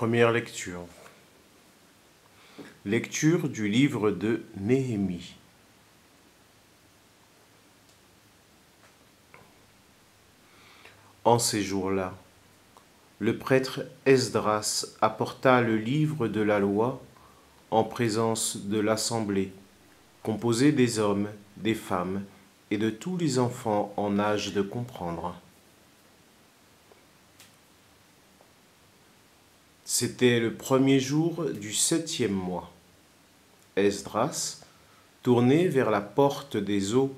Première lecture. Lecture du livre de Néhémie. En ces jours-là, le prêtre Esdras apporta le livre de la loi en présence de l'assemblée, composée des hommes, des femmes et de tous les enfants en âge de comprendre. C'était le premier jour du 7e mois. Esdras, tourné vers la porte des eaux,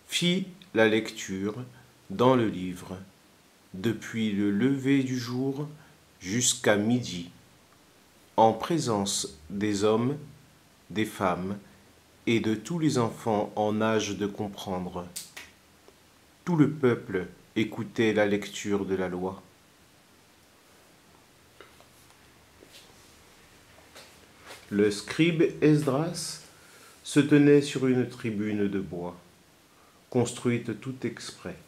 fit la lecture dans le livre, depuis le lever du jour jusqu'à midi, en présence des hommes, des femmes et de tous les enfants en âge de comprendre. Tout le peuple écoutait la lecture de la loi. Le scribe Esdras se tenait sur une tribune de bois, construite tout exprès.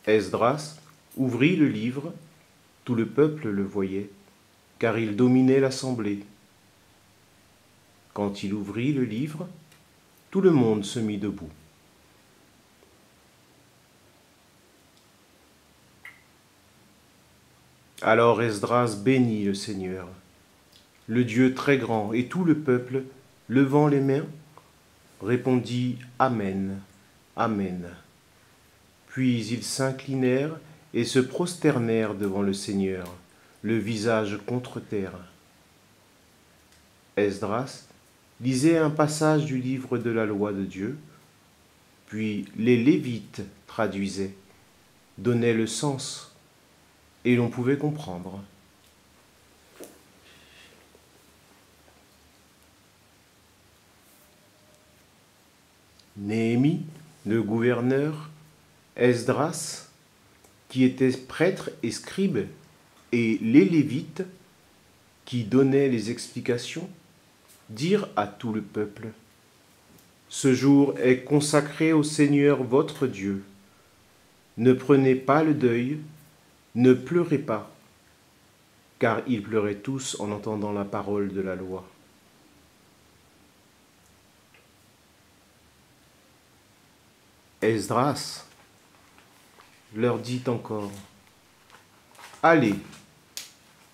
Esdras ouvrit le livre, tout le peuple le voyait, car il dominait l'assemblée. Quand il ouvrit le livre, tout le monde se mit debout. Alors Esdras bénit le Seigneur, le Dieu très grand, et tout le peuple, levant les mains, répondit « Amen, Amen ». Puis ils s'inclinèrent et se prosternèrent devant le Seigneur, le visage contre terre. Esdras lisait un passage du livre de la loi de Dieu, puis les Lévites traduisaient, donnaient le sens, et l'on pouvait comprendre. Néhémie, le gouverneur, Esdras, qui était prêtre et scribe, et les Lévites, qui donnaient les explications, dirent à tout le peuple : « Ce jour est consacré au Seigneur votre Dieu. Ne prenez pas le deuil, ne pleurez pas, car ils pleuraient tous en entendant la parole de la loi. Esdras leur dit encore : « Allez,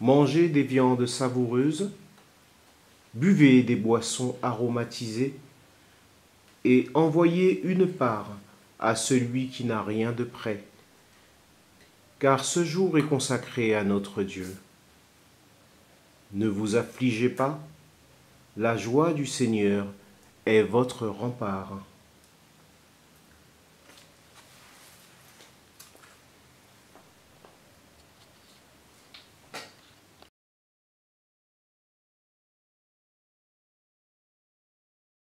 mangez des viandes savoureuses, buvez des boissons aromatisées et envoyez une part à celui qui n'a rien de prêt, car ce jour est consacré à notre Dieu. Ne vous affligez pas, la joie du Seigneur est votre rempart. »